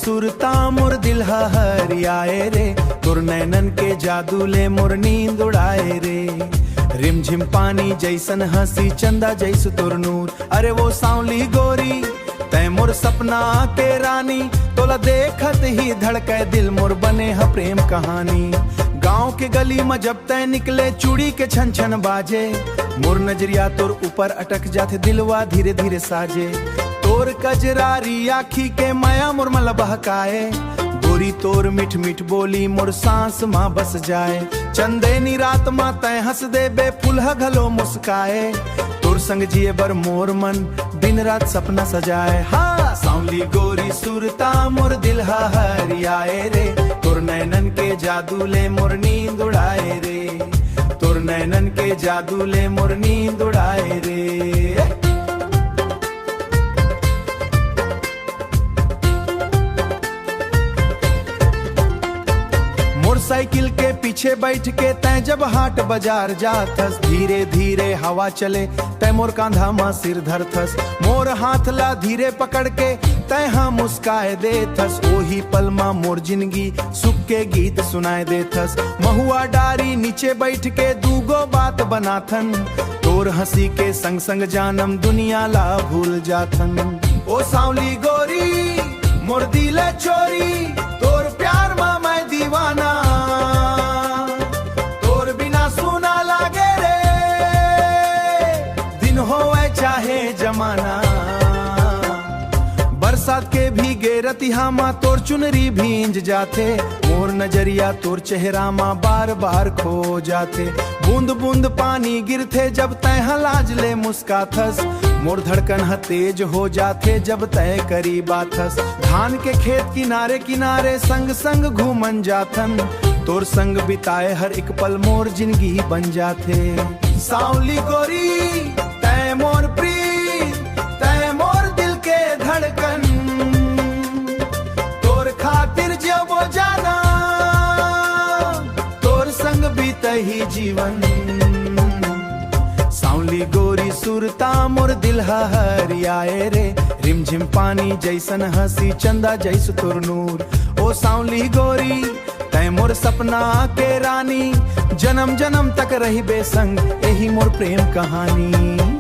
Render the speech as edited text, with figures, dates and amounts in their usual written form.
सुरता मोर दिल हरियाए रे, तोर नैनन के जादू ले मोर नींद उड़ाए रे। रिमझिम पानी जैसन हंसी चंदा जैस तोर नूर, अरे वो सांवली गोरी तै मोर सपना के रानी, तोला देखत ही धड़के दिल मोर बने ह प्रेम कहानी। गांव के गली में जब तय निकले चूड़ी के छन छन बाजे, मोर नजरिया तोर ऊपर अटक जाते दिलवा धीरे धीरे साजे। तोर कजरारी आखी के माया मोर मला बहकाए, गोरी तोर मिठ मिठ बोली मोर सांस माँ बस जाए। चंदेनी रात माँ तय हंस दे बे फुलह घलो मुस्काए, तोर संग जिए बर मोर मन दिन रात सपना सजाए। हाँ सांवली गोरी सुरता मोर दिल हरियाए रे, तोर नैनन के जादू ले मोर नींद उड़ाए रे, तोर नैनन के जादू ले मोर नींद उड़ाए रे। मोटरसाइकिल के पीछे बैठ के तय जब हाट बाजार जाथस, धीरे धीरे हवा चले तय मोर कांधा मा सिर धरथस। मोर हाथ ला धीरे पकड़ के तय हाँ मुस्काए देथस, ओही पल मा मोर जिंदगी सुख के गीत सुनाए देथस। महुआ डारी नीचे बैठ के दूगो बात बनाथन, तोर हंसी के संग संग जानम दुनिया ला भूल जाथन। ओ सांवली गोरी मोर दिल चोरी, तोर प्यार मा मैं दीवाना, तोर बिना सुना लागे रे दिन होए चाहे जमाना। बरसात के भीगे रतिहा मा तोर चुनरी भींज जाते, मोर नजरिया तोर चेहरा मा बार बार खो जाते। बूंद बूंद पानी गिरते जब तय लाज ले मुस्काथस, मोर धड़कन ह तेज हो जाते जब तय करी बाथस। धान के खेत किनारे किनारे संग संग घूमन जाथन, तोर संग बिताए हर एक पल मोर जिंदगी बन जाते। सांवली गोरी तय मोर प्रीत, तय मोर दिल के धड़कन, तोर खातिर जब वो जाना तोर संग बीतही जीवन। सांवली गोरी सुरता मोर दिल हरियाए रे, रिमझिम पानी जैसन हंसी चंदा जैस तोर नूर। ओ सांवली गोरी तय मोर सपना के रानी, जन्म जन्म तक रही बेसंग यही मोर प्रेम कहानी।